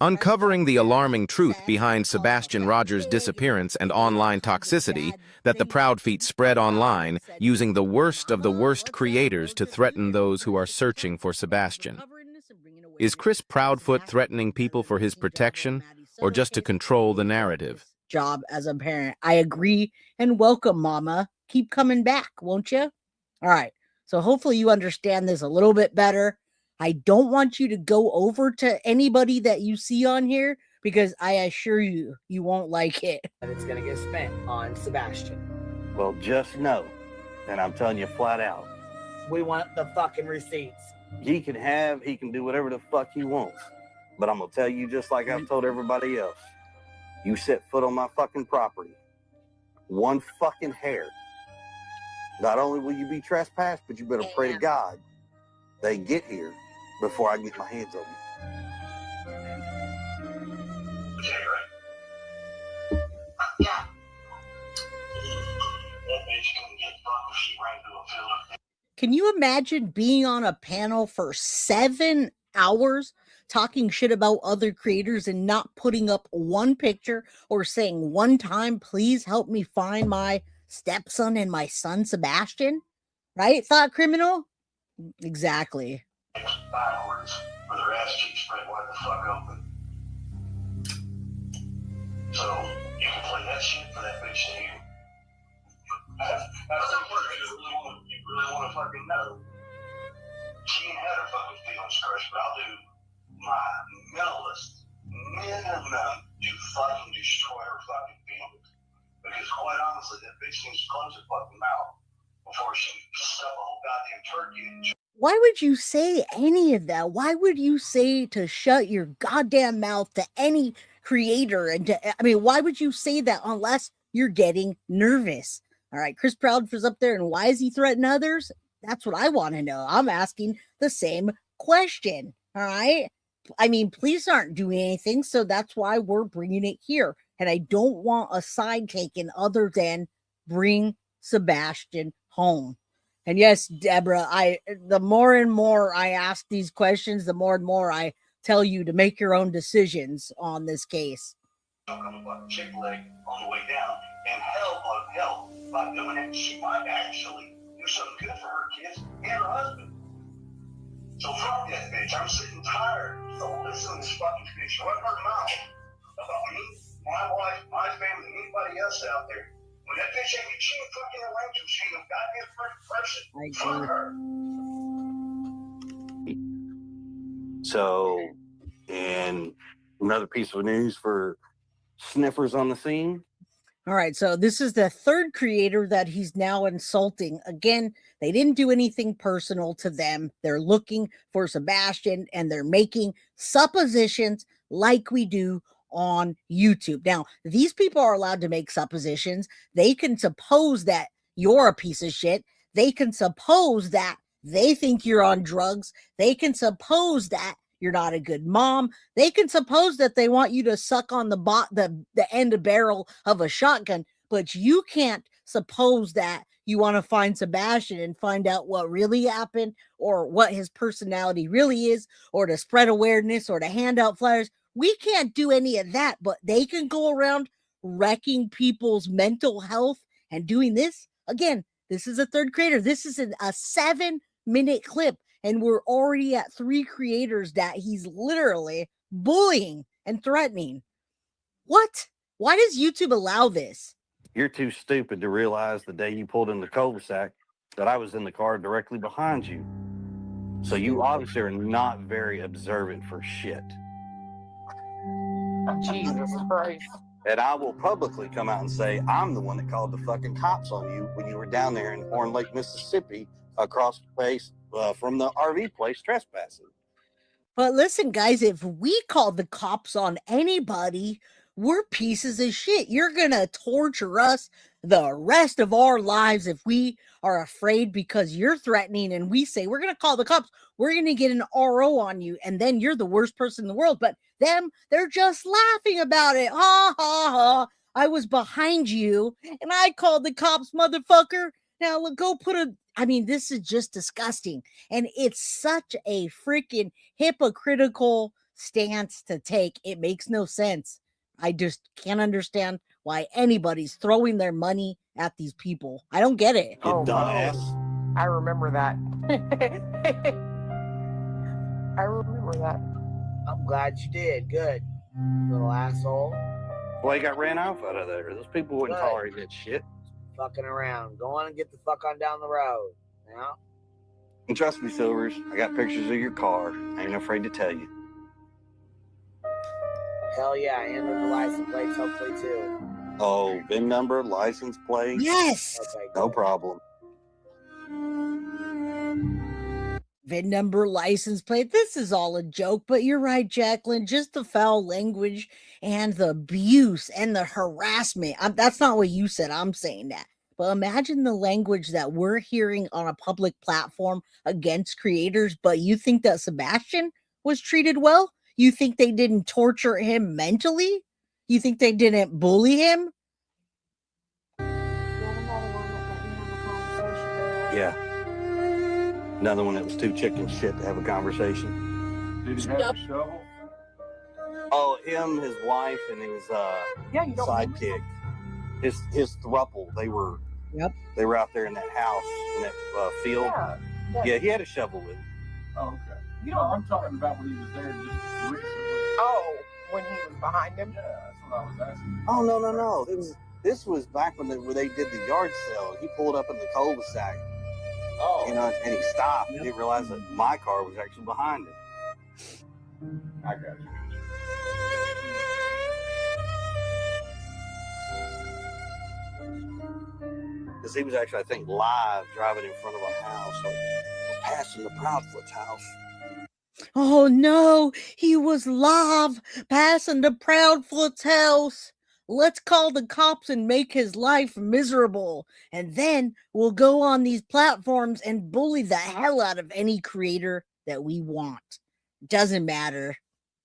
Uncovering the alarming truth behind Sebastian Rogers' disappearance and online toxicity that the Proudfeet spread online using the worst of the worst creators to threaten those who are searching for Sebastian. Is Chris Proudfoot threatening people for his protection or just to control the narrative? Job as a parent. I agree, and welcome, Mama. Keep coming back, won't you? All right. So hopefully you understand this a little bit better. I don't want you to go over to anybody that you see on here because I assure you, you won't like it. And it's going to get spent on Sebastian. Well, just know, and I'm telling you flat out, we want the fucking receipts. He can do whatever the fuck he wants. But I'm going to tell you just like I've told everybody else. You set foot on my fucking property, one fucking hair. Not only will you be trespassed, but you better pray to God they get here before I get my hands on you. Yeah. Can you imagine being on a panel for 7 hours talking shit about other creators and not putting up one picture or saying one time, please help me find my stepson and my son Sebastian? Right, thought criminal? Exactly. Backwards with their ass cheeks spread wide the fuck open. So you can play that shit for that bitch to you. That's the word you really want to fucking know. She ain't had her fucking feelings crushed, but I'll do my minimalist minimum to fucking destroy her fucking feelings. Because quite honestly, that bitch needs to close her fucking mouth before she stuff a whole goddamn turkey in. Why would you say any of that? Why would you say to shut your goddamn mouth to any creator? And why would you say that unless you're getting nervous? All right, Chris Proudfoot's up there, and why is he threatening others? That's what I want to know. I'm asking the same question. All right. Police aren't doing anything, so that's why we're bringing it here. And I don't want a side taken other than bring Sebastian home. And yes, Deborah, the more and more I ask these questions, the more and more I tell you to make your own decisions on this case. Chick-fil-A on the way down, and hell, by doing it, she might actually do something good for her kids and her husband. So fuck that bitch. I'm sick and tired of listening to this fucking bitch run her mouth about me, my wife, my family, anybody else out there. When that bitch ain't, she ain't fucking arranged, she ain't a goddamn person. Fuck her. So, and another piece of news for sniffers on the scene. All right, so this is the third creator that he's now insulting. Again, they didn't do anything personal to them. They're looking for Sebastian, and they're making suppositions like we do on YouTube. Now, these people are allowed to make suppositions. They can suppose that you're a piece of shit. They can suppose that they think you're on drugs. They can suppose that you're not a good mom. They can suppose that they want you to suck on the end of barrel of a shotgun, but you can't suppose that you want to find Sebastian and find out what really happened or what his personality really is, or to spread awareness or to hand out flyers. We can't do any of that, but they can go around wrecking people's mental health and doing this. Again, this is a third creator. This is a 7-minute clip. And we're already at 3 creators that he's literally bullying and threatening. What? Why does YouTube allow this? You're too stupid to realize the day you pulled in the cul-de-sac that I was in the car directly behind you. So you obviously are not very observant for shit. Jesus Christ. And I will publicly come out and say I'm the one that called the fucking cops on you when you were down there in Horn Lake, Mississippi, across the place from the RV place trespassing. But listen, guys, if we call the cops on anybody, we're pieces of shit. You're going to torture us the rest of our lives if we are afraid because you're threatening and we say we're going to call the cops. We're going to get an RO on you, and then you're the worst person in the world. But them, they're just laughing about it. Ha, ha, ha. I was behind you, and I called the cops, motherfucker. Now, go put a... this is just disgusting. And it's such a freaking hypocritical stance to take. It makes no sense. I just can't understand why anybody's throwing their money at these people. I don't get it. You Oh, dumbass. I remember that. I remember that. I'm glad you did. Good. Little asshole. Well, he got ran off out of there. Those people wouldn't Good. tolerate that shit. Fucking around. Go on and get the fuck on down the road. Yeah. And trust me, Silvers, I got pictures of your car. I ain't afraid to tell you. Hell yeah, and the license plates hopefully too. Oh, VIN number, license plate? Yes. Okay. No problem. VIN number, license plate. This is all a joke, but you're right, Jacqueline. Just the foul language and the abuse and the harassment. That's not what you said. I'm saying that. But imagine the language that we're hearing on a public platform against creators, but you think that Sebastian was treated well? You think they didn't torture him mentally? You think they didn't bully him? Yeah. Another one that was too chicken shit to have a conversation. Did he have a shovel? Oh, him, his wife, and his sidekick. His throuple. They were out there in that house, in that field. Yeah, he had a shovel with him. Oh, okay. You know, I'm talking about when he was there just recently. Oh, when he was behind him? Yeah, that's what I was asking. Oh, no. This was back when they did the yard sale. He pulled up in the cul-de-sac. Oh. You know, and he stopped. He didn't realize that my car was actually behind him. I got you. Because he was actually, I think, live driving in front of a house, like passing the Proudfoot's house. Oh no, he was live passing the Proudfoot's house. Let's call the cops and make his life miserable. And then we'll go on these platforms and bully the hell out of any creator that we want. Doesn't matter.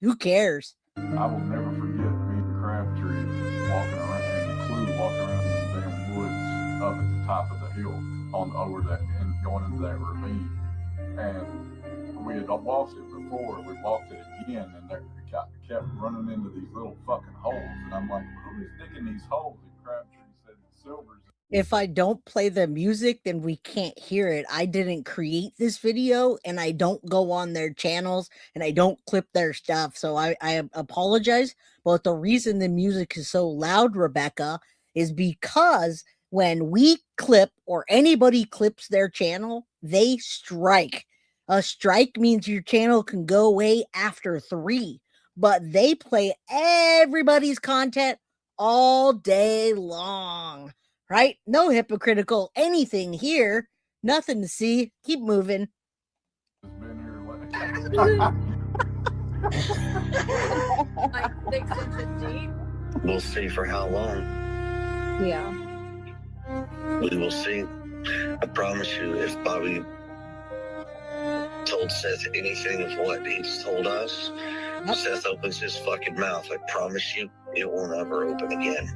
Who cares? I will never forget me and Crabtree walking around in the damn woods up at the top of the hill over that and going into that ravine. And we had walked it before, we walked it again, and they kept running into these little fucking holes. And I'm like, who is digging these holes? And Crabtree said, Silvers. If I don't play the music, then we can't hear it. I didn't create this video, and I don't go on their channels, and I don't clip their stuff. So I apologize. But the reason the music is so loud, Rebecca, is because when we clip or anybody clips their channel, they strike. A strike means your channel can go away after 3, but they play everybody's content all day long, right? No hypocritical anything here. Nothing to see. Keep moving. Like 6 inches deep. We'll see for how long. Yeah. We will see. I promise you, if Bobby told Seth anything of what he's told us, Seth opens his fucking mouth, I promise you, it will never open again.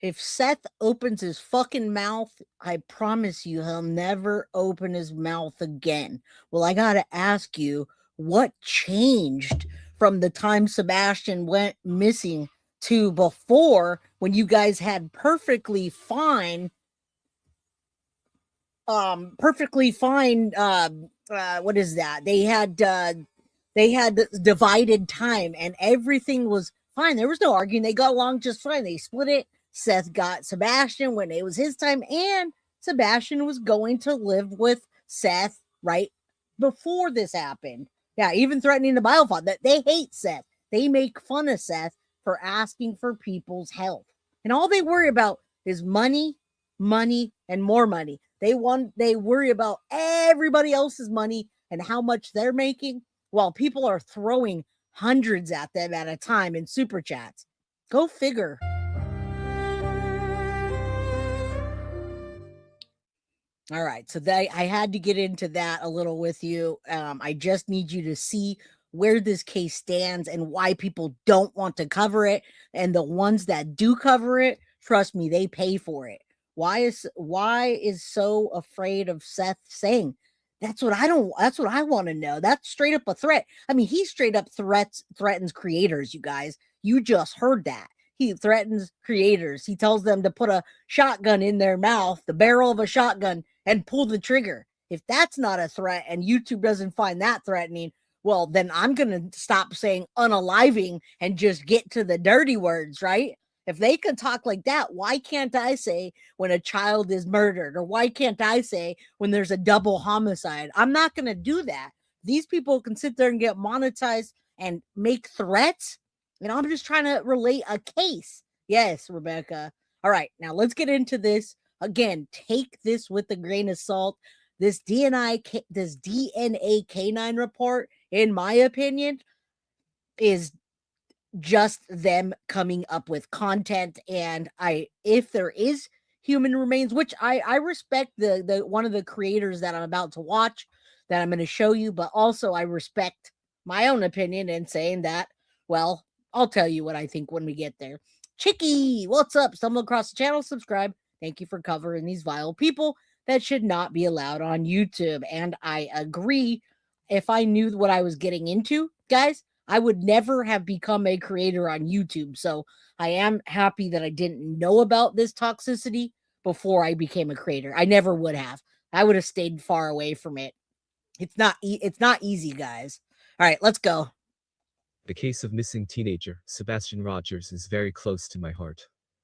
If Seth opens his fucking mouth, I promise you he'll never open his mouth again. Well, I gotta ask you, what changed from the time Sebastian went missing to before, when you guys had perfectly fine what is that? They had divided time and everything was fine. There was no arguing. They got along just fine. They split it. Seth got Sebastian when it was his time, and Sebastian was going to live with Seth right before this happened. Yeah, even threatening to biofile. That they hate Seth. They make fun of Seth for asking for people's help. And all they worry about is money, and more money. They worry about everybody else's money and how much they're making, while people are throwing hundreds at them at a time in super chats. Go figure. All right, so I had to get into that a little with you. I just need you to see where this case stands and why people don't want to cover it. And the ones that do cover it, trust me, they pay for it. Why is so afraid of Seth saying That's what I want to know. That's straight up a threat. I mean, he straight up threatens creators, you guys. You just heard that. He threatens creators. He tells them to put a shotgun in their mouth, the barrel of a shotgun, and pull the trigger. If that's not a threat and YouTube doesn't find that threatening, well, then I'm going to stop saying unaliving and just get to the dirty words, right? If they can talk like that, why can't I say when a child is murdered? Or why can't I say when there's a double homicide? I'm not going to do that. These people can sit there and get monetized and make threats. And I'm just trying to relate a case. Yes, Rebecca. All right, now let's get into this. Again, take this with a grain of salt. This DNA K9 report, in my opinion, is just them coming up with content. And if there is human remains, which I respect the one of the creators that I'm about to watch, that I'm going to show you, but also I respect my own opinion in saying that, well, I'll tell you what I think when we get there. Chicky, what's up? Stumble across the channel, subscribe. Thank you for covering these vile people that should not be allowed on YouTube. And I agree. If I knew what I was getting into, guys, I would never have become a creator on YouTube. So I am happy that I didn't know about this toxicity before I became a creator. I never would have. I would have stayed far away from it. It's not easy, guys. All right, let's go. The case of missing teenager Sebastian Rogers is very close to my heart.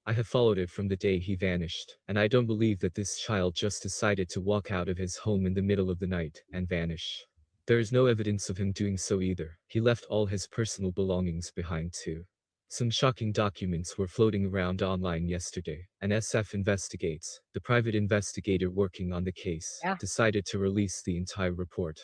I have followed it from the day he vanished, and I don't believe that this child just decided to walk out of his home in the middle of the night and vanish. There is no evidence of him doing so either. He left all his personal belongings behind too. Some shocking documents were floating around online yesterday, and SF Investigates, the private investigator working on the case, decided to release the entire report.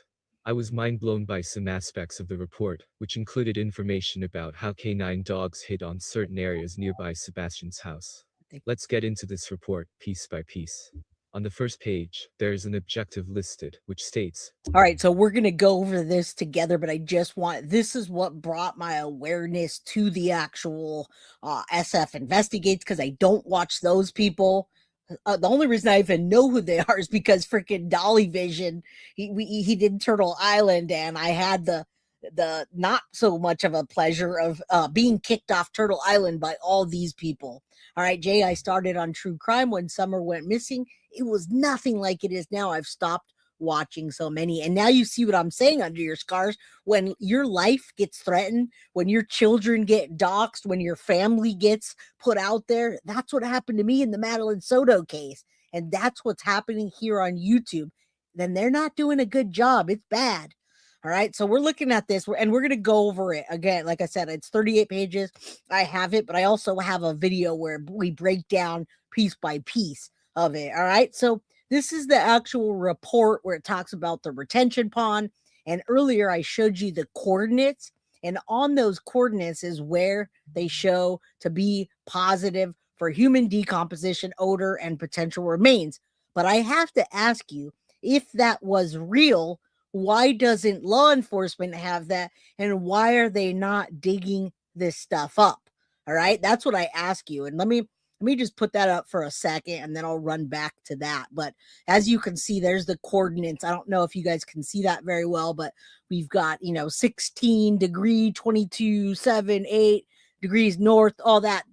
I was mind-blown by some aspects of the report, which included information about how K9 dogs hid on certain areas nearby Sebastian's house. Let's get into this report, piece by piece. On the first page, there is an objective listed, which states, all right, so we're going to go over this together, but this is what brought my awareness to the actual SF Investigates, because I don't watch those people. The only reason I even know who they are is because freaking Dolly Vision, he did Turtle Island, and I had the not so much of a pleasure of being kicked off Turtle Island by all these people. All right, Jay, I started on true crime when Summer went missing. It was nothing like it is now. I've stopped watching so many. And now you see what I'm saying under your scars. When your life gets threatened, when your children get doxxed, when your family gets put out there, that's what happened to me in the Madeline Soto case. And that's what's happening here on YouTube. Then they're not doing a good job. It's bad. All right, so we're looking at this, and we're going to go over it again. Like I said, it's 38 pages. I have it, but I also have a video where we break down piece by piece of it. All right, so this is the actual report where it talks about the retention pond. And earlier I showed you the coordinates, and on those coordinates is where they show to be positive for human decomposition, odor, and potential remains. But I have to ask you, if that was real, why doesn't law enforcement have that? And why are they not digging this stuff up? All right, that's what I ask you. And let me just put that up for a second, and then I'll run back to that. But as you can see, there's the coordinates. I don't know if you guys can see that very well, but we've got, 16 degree, 22, 7, 8 degrees north, all that.